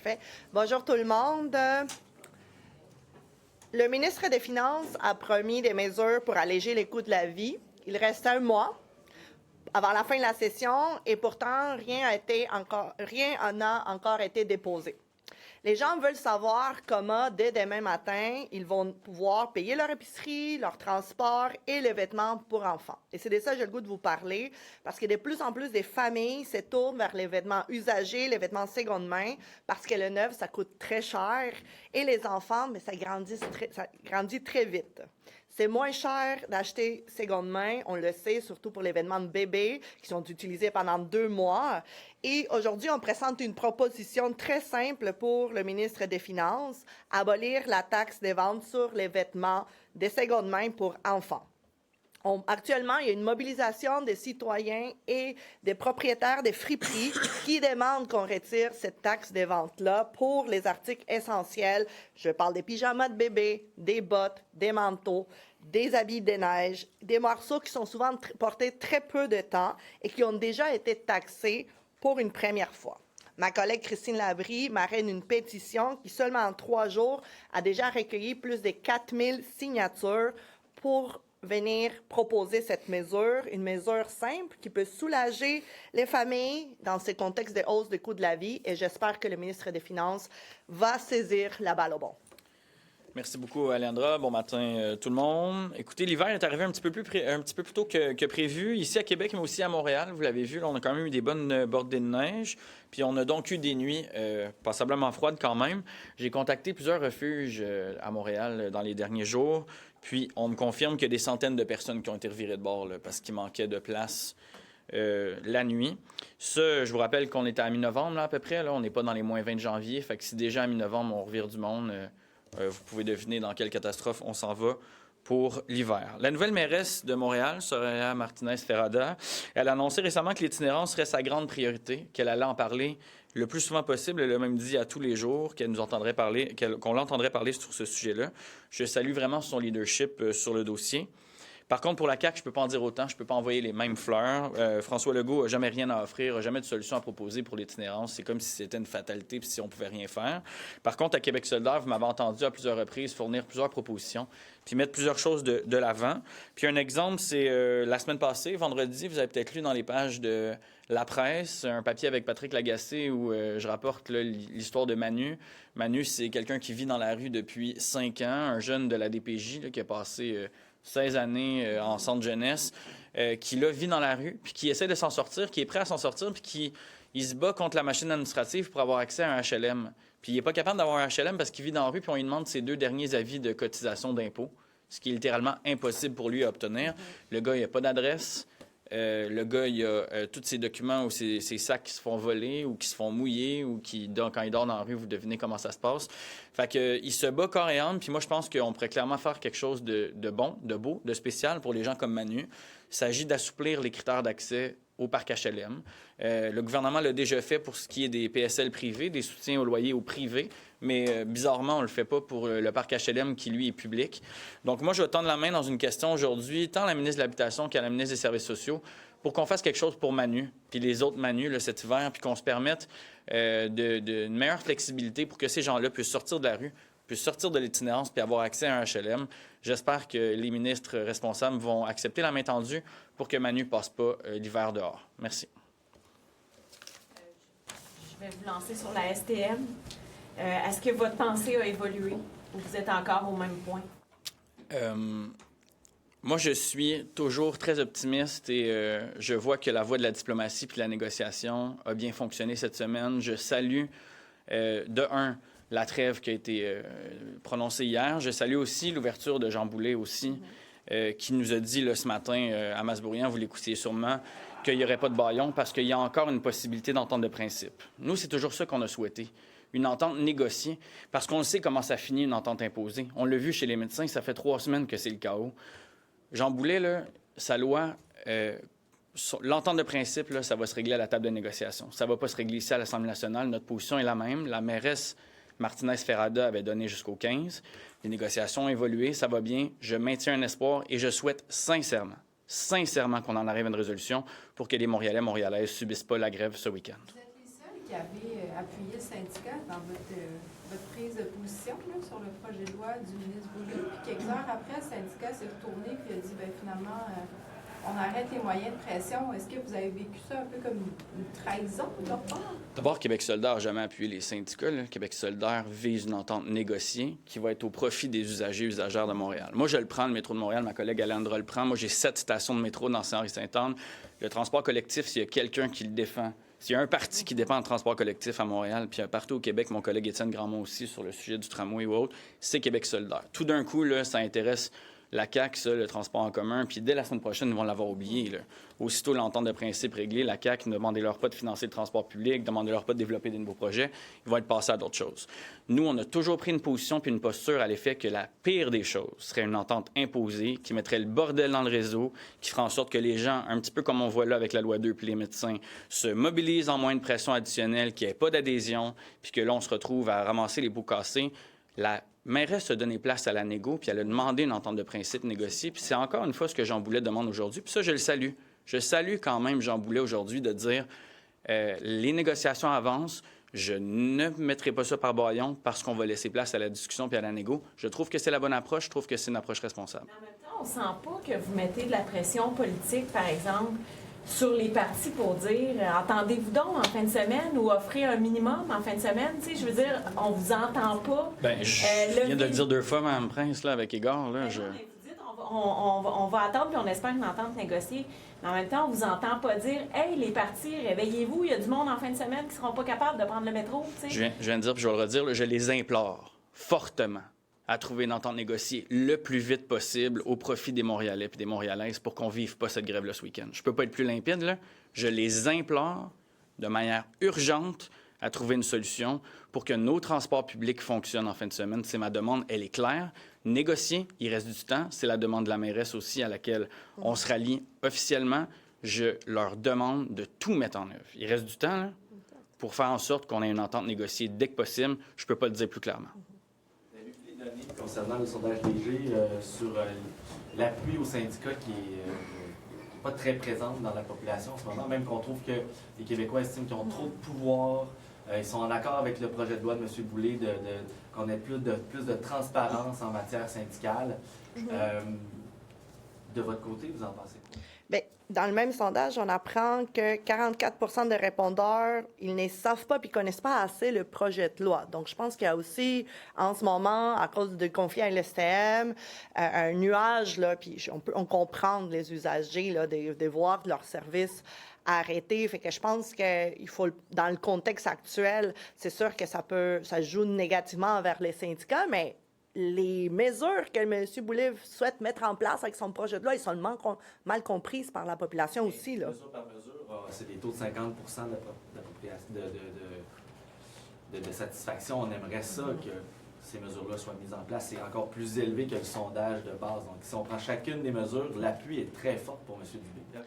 Parfait. Bonjour tout le monde. Le ministre des Finances a promis des mesures pour alléger les coûts de la vie. Il reste un mois avant la fin de la session et pourtant rien n'a encore été déposé. Les gens veulent savoir comment, dès demain matin, ils vont pouvoir payer leur épicerie, leur transport et les vêtements pour enfants. Et c'est de ça que j'ai le goût de vous parler, parce que de plus en plus des familles se tournent vers les vêtements usagés, les vêtements seconde main, parce que le neuf, ça coûte très cher. Et les enfants, mais ça grandit très vite. C'est moins cher d'acheter seconde main, on le sait, surtout pour les vêtements de bébés qui sont utilisés pendant 2 mois. Et aujourd'hui, on présente une proposition très simple pour le ministre des Finances, abolir la taxe des ventes sur les vêtements de seconde main pour enfants. Actuellement, il y a une mobilisation des citoyens et des propriétaires des friperies qui demandent qu'on retire cette taxe des ventes-là pour les articles essentiels. Je parle des pyjamas de bébé, des bottes, des manteaux, des habits de neige, des morceaux qui sont souvent portés très peu de temps et qui ont déjà été taxés pour une première fois. Ma collègue Christine Labrie marraine une pétition qui, seulement en 3 jours, a déjà recueilli plus de 4000 signatures pour venir proposer cette mesure, une mesure simple qui peut soulager les familles dans ces contextes de hausse des coûts de la vie et j'espère que le ministre des Finances va saisir la balle au bon. Merci beaucoup, Alejandra. Bon matin, tout le monde. Écoutez, l'hiver est arrivé un petit peu plus tôt que prévu, ici à Québec, mais aussi à Montréal. Vous l'avez vu, là, on a quand même eu des bonnes bordées de neige. Puis on a donc eu des nuits passablement froides quand même. J'ai contacté plusieurs refuges à Montréal dans les derniers jours. Puis on me confirme qu'il y a des centaines de personnes qui ont été revirées de bord là, parce qu'il manquait de place la nuit. Ça, je vous rappelle qu'on était à mi-novembre là, à peu près. Là. On n'est pas dans les moins 20 de janvier. Fait que si déjà à mi-novembre, on revire du monde... vous pouvez deviner dans quelle catastrophe on s'en va pour l'hiver. La nouvelle mairesse de Montréal, Soraya Martinez-Ferrada, elle a annoncé récemment que l'itinérance serait sa grande priorité, qu'elle allait en parler le plus souvent possible. Elle a même dit à tous les jours qu'on l'entendrait parler sur ce sujet-là. Je salue vraiment son leadership sur le dossier. Par contre, pour la CAQ, je ne peux pas en dire autant. Je ne peux pas envoyer les mêmes fleurs. François Legault n'a jamais rien à offrir, n'a jamais de solution à proposer pour l'itinérance. C'est comme si c'était une fatalité puis si on ne pouvait rien faire. Par contre, à Québec solidaire, vous m'avez entendu à plusieurs reprises fournir plusieurs propositions puis mettre plusieurs choses de l'avant. Puis un exemple, c'est la semaine passée, vendredi, vous avez peut-être lu dans les pages de La Presse, un papier avec Patrick Lagacé où je rapporte là, l'histoire de Manu. Manu, c'est quelqu'un qui vit dans la rue depuis 5 ans, un jeune de la DPJ là, qui a passé... 16 années en centre jeunesse, qui, là, vit dans la rue, puis qui essaie de s'en sortir, qui est prêt à s'en sortir, puis qui il se bat contre la machine administrative pour avoir accès à un HLM. Puis il n'est pas capable d'avoir un HLM parce qu'il vit dans la rue, puis on lui demande ses 2 derniers avis de cotisation d'impôt, ce qui est littéralement impossible pour lui à obtenir. Le gars, il n'a pas d'adresse. Le gars, il a tous ses documents ou ses sacs qui se font voler ou qui se font mouiller ou quand il dort dans la rue, vous devinez comment ça se passe. Fait que, il se bat corps et âme. Puis moi, je pense qu'on pourrait clairement faire quelque chose de bon, de beau, de spécial pour les gens comme Manu. Il s'agit d'assouplir les critères d'accès au parc HLM. Le gouvernement l'a déjà fait pour ce qui est des PSL privés, des soutiens au loyer au privé, mais bizarrement, on ne le fait pas pour le parc HLM qui, lui, est public. Donc moi, je vais tendre la main dans une question aujourd'hui, tant à la ministre de l'Habitation qu'à la ministre des Services sociaux, pour qu'on fasse quelque chose pour Manu, puis les autres Manu là, cet hiver, puis qu'on se permette une meilleure flexibilité pour que ces gens-là puissent sortir de la rue, puissent sortir de l'itinérance puis avoir accès à un HLM. J'espère que les ministres responsables vont accepter la main tendue pour que Manu ne passe pas l'hiver dehors. Merci. Je vais vous lancer sur la STM. Est-ce que votre pensée a évolué ou vous êtes encore au même point? Moi, je suis toujours très optimiste et je vois que la voie de la diplomatie puis de la négociation a bien fonctionné cette semaine. Je salue, la trêve qui a été prononcée hier. Je salue aussi l'ouverture de Jean Boulet aussi, qui nous a dit là, ce matin à Masbourian, vous l'écoutiez sûrement, qu'il n'y aurait pas de bâillon parce qu'il y a encore une possibilité d'entente de principe. Nous, c'est toujours ça qu'on a souhaité. Une entente négociée, parce qu'on sait comment ça finit une entente imposée. On l'a vu chez les médecins, ça fait 3 semaines que c'est le chaos. Jean Boulet, là, sa loi, l'entente de principe, là, ça va se régler à la table de négociation. Ça ne va pas se régler ici à l'Assemblée nationale. Notre position est la même. La mairesse Martinez-Ferrada avait donné jusqu'au 15. Les négociations ont évolué, ça va bien. Je maintiens un espoir et je souhaite sincèrement qu'on en arrive à une résolution pour que les Montréalais et Montréalaises ne subissent pas la grève ce week-end. Vous êtes les seuls qui avez appuyé le syndicat dans votre prise de position là, sur le projet de loi du ministre Boulay. Puis quelques heures après, le syndicat s'est retourné et a dit finalement, on arrête les moyens de pression. Est-ce que vous avez vécu ça un peu comme une trahison de leur part? D'abord, Québec solidaire n'a jamais appuyé les syndicats. Là. Québec solidaire vise une entente négociée qui va être au profit des usagers et usagères de Montréal. Moi, je le prends, le métro de Montréal. Ma collègue Alejandra le prend. Moi, j'ai 7 stations de métro dans Saint-Henri-Sainte-Anne. Le transport collectif, s'il y a quelqu'un qui le défend, s'il y a un parti qui dépend du transport collectif à Montréal, puis partout au Québec, mon collègue Étienne Grandmont aussi, sur le sujet du tramway ou autre, c'est Québec solidaire. Tout d'un coup, là, ça intéresse la CAQ, ça, le transport en commun, puis dès la semaine prochaine, ils vont l'avoir oublié. Là. Aussitôt l'entente de principe réglée, la CAQ, ne demandez-leur pas de financer le transport public, ne demandez-leur pas de développer de nouveaux projets, ils vont être passés à d'autres choses. Nous, on a toujours pris une position puis une posture à l'effet que la pire des choses serait une entente imposée qui mettrait le bordel dans le réseau, qui ferait en sorte que les gens, un petit peu comme on voit là avec la loi 2 puis les médecins, se mobilisent en moins de pression additionnelle, qu'il n'y ait pas d'adhésion, puis que là, on se retrouve à ramasser les pots cassés. La mairesse a donné place à la négo, puis elle a demandé une entente de principe négociée. Puis c'est encore une fois ce que Jean Boulet demande aujourd'hui. Puis ça, je le salue. Je salue quand même Jean Boulet aujourd'hui de dire les négociations avancent. Je ne mettrai pas ça par bâillon parce qu'on va laisser place à la discussion puis à la négo. Je trouve que c'est la bonne approche. Je trouve que c'est une approche responsable. En même temps, on sent pas que vous mettez de la pression politique, par exemple, sur les partis pour dire entendez-vous donc en fin de semaine ou offrez un minimum en fin de semaine. Tu sais, je veux dire, on vous entend pas. Bien, je viens de le dire 2 fois, Mme Prince, là, avec égard. Là, Non, mais vous dites, on va attendre puis on espère une entente négociée. Mais en même temps, on vous entend pas dire hey, les partis, réveillez-vous, il y a du monde en fin de semaine qui seront pas capables de prendre le métro. Tu sais. Je viens de dire puis je vais le redire, là, je les implore fortement à trouver une entente négociée le plus vite possible au profit des Montréalais et des Montréalaises pour qu'on ne vive pas cette grève-là ce week-end. Je ne peux pas être plus limpide, là. Je les implore de manière urgente à trouver une solution pour que nos transports publics fonctionnent en fin de semaine. C'est ma demande, elle est claire. Négocier, il reste du temps. C'est la demande de la mairesse aussi à laquelle on se rallie officiellement. Je leur demande de tout mettre en œuvre. Il reste du temps là, pour faire en sorte qu'on ait une entente négociée dès que possible. Je ne peux pas le dire plus clairement. Concernant le sondage léger sur l'appui au syndicat qui n'est pas très présent dans la population en ce moment, même qu'on trouve que les Québécois estiment qu'ils ont trop de pouvoir. Ils sont en accord avec le projet de loi de M. Boulay qu'on ait plus de transparence en matière syndicale. De votre côté, vous en pensez quoi? Bien, dans le même sondage, on apprend que 44 des répondeurs, ils ne savent pas puis ne connaissent pas assez le projet de loi. Donc, je pense qu'il y a aussi, en ce moment, à cause du conflit avec l'STM, un nuage, là, puis on comprend les usagers, là, de voir leurs services arrêtés. Fait que je pense qu'il faut, dans le contexte actuel, c'est sûr que ça joue négativement envers les syndicats, mais les mesures que M. Boulay souhaite mettre en place avec son projet de loi, ils sont mal comprises par la population aussi. Là. Mesure par mesure, c'est des taux de 50 de satisfaction. On aimerait ça que ces mesures-là soient mises en place. C'est encore plus élevé que le sondage de base. Donc, si on prend chacune des mesures, l'appui est très fort pour M. Boulay.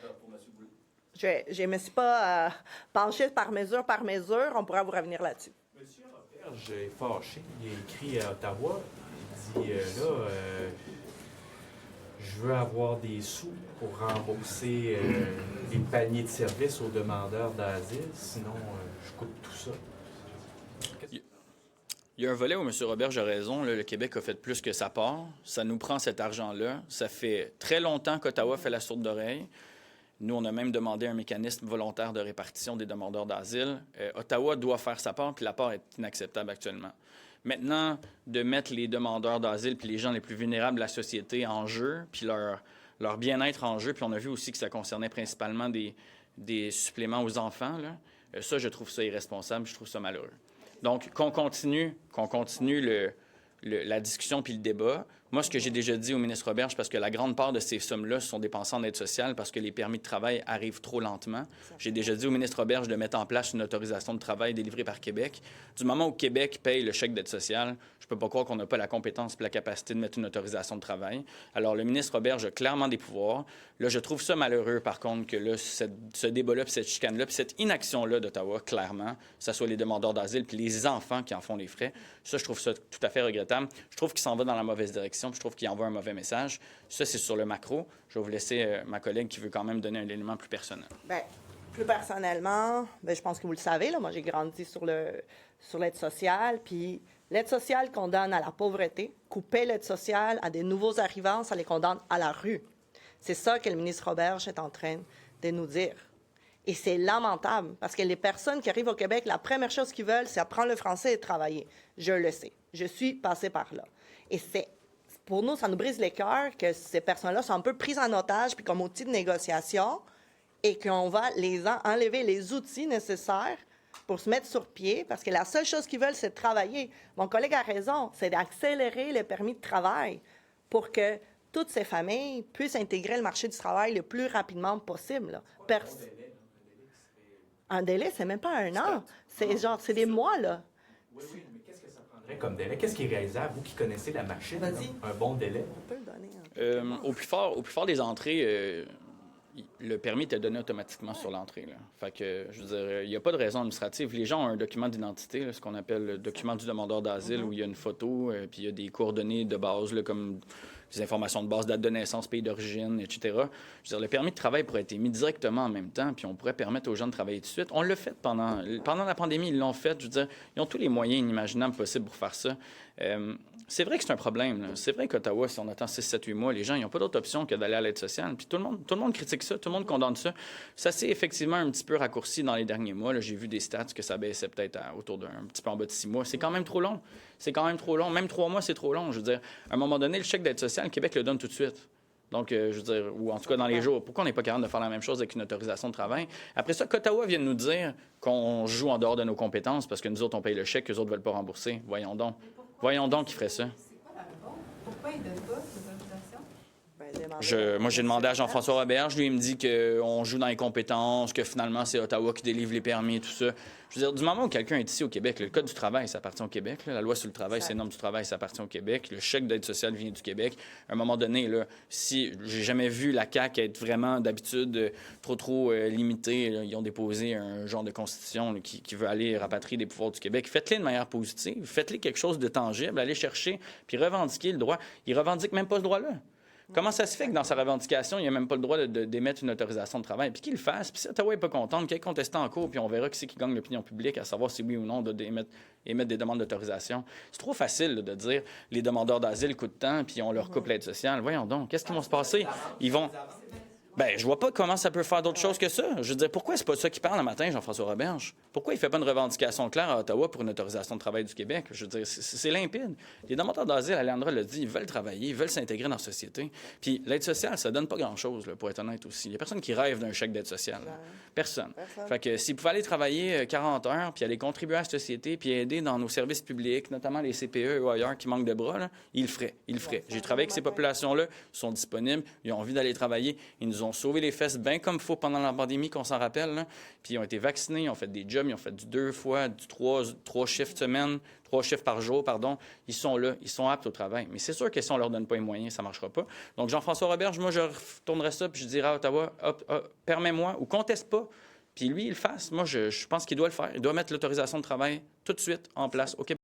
Je ne me suis pas penchée par mesure. On pourra vous revenir là-dessus. Monsieur Roberge est fâché. Il a écrit à Ottawa. Il dit je veux avoir des sous pour rembourser les paniers de services aux demandeurs d'asile, sinon je coupe tout ça. Il y a un volet où M. Roberge a raison. Là, le Québec a fait plus que sa part. Ça nous prend cet argent-là. Ça fait très longtemps qu'Ottawa fait la sourde d'oreille. Nous, on a même demandé un mécanisme volontaire de répartition des demandeurs d'asile. Ottawa doit faire sa part, puis la part est inacceptable actuellement. Maintenant, de mettre les demandeurs d'asile puis les gens les plus vulnérables de la société en jeu, puis leur bien-être en jeu, puis on a vu aussi que ça concernait principalement des suppléments aux enfants, là. Ça, je trouve ça irresponsable, je trouve ça malheureux. Donc, qu'on continue la discussion puis le débat. Moi, ce que j'ai déjà dit au ministre Roberge, parce que la grande part de ces sommes-là sont dépensées en aide sociale parce que les permis de travail arrivent trop lentement. J'ai déjà dit au ministre Roberge de mettre en place une autorisation de travail délivrée par Québec. Du moment où Québec paye le chèque d'aide sociale, je ne peux pas croire qu'on n'a pas la compétence et la capacité de mettre une autorisation de travail. Alors, le ministre Roberge a clairement des pouvoirs. Là, je trouve ça malheureux, par contre, que là, ce débat-là, puis cette chicane-là, puis cette inaction-là d'Ottawa, clairement, que ce soit les demandeurs d'asile puis les enfants qui en font les frais, ça, je trouve ça tout à fait regrettable. Je trouve qu'il s'en va dans la mauvaise direction, puis je trouve qu'il envoie un mauvais message. Ça, c'est sur le macro. Je vais vous laisser ma collègue qui veut quand même donner un élément plus personnel. Bien, Plus personnellement, je pense que vous le savez, là, moi j'ai grandi sur l'aide sociale, puis l'aide sociale condamne à la pauvreté. Couper l'aide sociale à des nouveaux arrivants, ça les condamne à la rue. C'est ça que le ministre Roberge est en train de nous dire. Et c'est lamentable, parce que les personnes qui arrivent au Québec, la première chose qu'ils veulent, c'est apprendre le français et travailler. Je le sais. Je suis passée par là. Et pour nous, ça nous brise les cœurs que ces personnes-là sont un peu prises en otage, puis comme outil de négociation, et qu'on va les enlever les outils nécessaires pour se mettre sur pied, parce que la seule chose qu'ils veulent, c'est de travailler. Mon collègue a raison, c'est d'accélérer le permis de travail pour que toutes ces familles puissent intégrer le marché du travail le plus rapidement possible. Là. Un délai, c'est même pas un an. C'est des mois, là. Oui, mais qu'est-ce que ça prendrait comme délai? Qu'est-ce qui est réalisable? Vous qui connaissez la machine, un bon délai? On peut le donner. Au plus fort des entrées, le permis était donné automatiquement sur l'entrée. Là. Fait que, je veux dire, il n'y a pas de raison administrative. Les gens ont un document d'identité, là, ce qu'on appelle le document du demandeur d'asile, où il y a une photo, puis il y a des coordonnées de base, là, comme des informations de base, date de naissance, pays d'origine, etc. Je veux dire, le permis de travail pourrait être émis directement en même temps, puis on pourrait permettre aux gens de travailler tout de suite. On l'a fait pendant la pandémie, ils l'ont fait. Je veux dire, ils ont tous les moyens inimaginables possibles pour faire ça. C'est vrai que c'est un problème. Là. C'est vrai qu'Ottawa, si on attend 6, 7, 8 mois, les gens, ils n'ont pas d'autre option que d'aller à l'aide sociale. Puis tout le monde critique ça, tout le monde condamne ça. Ça s'est effectivement un petit peu raccourci dans les derniers mois. Là. J'ai vu des stats que ça baissait peut-être autour d'un petit peu en bas de 6 mois. C'est quand même trop long. C'est quand même trop long. Même 3 mois, c'est trop long. Je veux dire, à un moment donné, le chèque d'aide sociale, le Québec le donne tout de suite. Donc, je veux dire, ou en tout cas dans les jours. Pourquoi on n'est pas capable de faire la même chose avec une autorisation de travail? Après ça, qu'Ottawa vienne nous dire qu'on joue en dehors de nos compétences parce que nous autres, on paye le chèque, eux autres ne veulent pas rembourser. Voyons donc. Voyons donc qui ferait ça. Pourquoi ils ne donnent pas ces autorisations? Moi, j'ai demandé à Jean-François Roberge. Lui, il me dit qu'on joue dans les compétences, que finalement, c'est Ottawa qui délivre les permis, tout ça. Je veux dire, du moment où quelqu'un est ici au Québec, le Code du travail, ça appartient au Québec. Là. La loi sur le travail, c'est les normes du travail, ça appartient au Québec. Le chèque d'aide sociale vient du Québec. À un moment donné, là, si j'ai jamais vu la CAQ être vraiment d'habitude trop limitée, là, ils ont déposé un genre de constitution là, qui veut aller rapatrier des pouvoirs du Québec. Faites-les de manière positive. Faites-les quelque chose de tangible. Allez chercher, puis revendiquer le droit. Ils revendiquent même pas ce droit-là. Comment ça se fait que dans sa revendication, il n'y a même pas le droit d'émettre une autorisation de travail? Puis qu'il le fasse. Puis si Ottawa n'est pas contente, qu'il ait contesté en cours, puis on verra qui c'est qui gagne l'opinion publique, à savoir si oui ou non on doit émettre des demandes d'autorisation. C'est trop facile là, de dire les demandeurs d'asile coûtent tant, puis on leur coupe l'aide sociale. Voyons donc, qu'est-ce qui va se passer? Ils vont... je vois pas comment ça peut faire d'autre chose que ça. Je veux dire, pourquoi c'est pas ça qui parle le matin, Jean-François Roberge? Pourquoi il fait pas une revendication claire à Ottawa pour une autorisation de travail du Québec? Je veux dire, c'est limpide. Les demandeurs d'asile, Alejandra l'a dit, ils veulent travailler, ils veulent s'intégrer dans la société. Puis l'aide sociale, ça donne pas grand-chose, là, pour être honnête aussi. Il y a personne qui rêve d'un chèque d'aide sociale. Là. Personne. Fait que s'ils pouvaient aller travailler 40 heures, puis aller contribuer à la société, puis aider dans nos services publics, notamment les CPE ou ailleurs qui manquent de bras, là, ils le feraient. Ils le feraient. J'ai travaillé avec ces populations-là, ils sont disponibles, ils ont envie d'aller travailler, ils nous ont sauvé les fesses bien comme il faut pendant la pandémie, qu'on s'en rappelle. Là. Puis ils ont été vaccinés, ils ont fait des jobs, ils ont fait du 2 fois, du 3 chiffres semaine, 3 chiffres par jour, pardon. Ils sont là, ils sont aptes au travail. Mais c'est sûr que si on ne leur donne pas les moyens, ça ne marchera pas. Donc Jean-François Roberge, moi, je retournerai ça, puis je dirais à Ottawa, permets-moi, ou conteste pas. Puis lui, il le fasse. Moi, je pense qu'il doit le faire. Il doit mettre l'autorisation de travail tout de suite en place au Québec.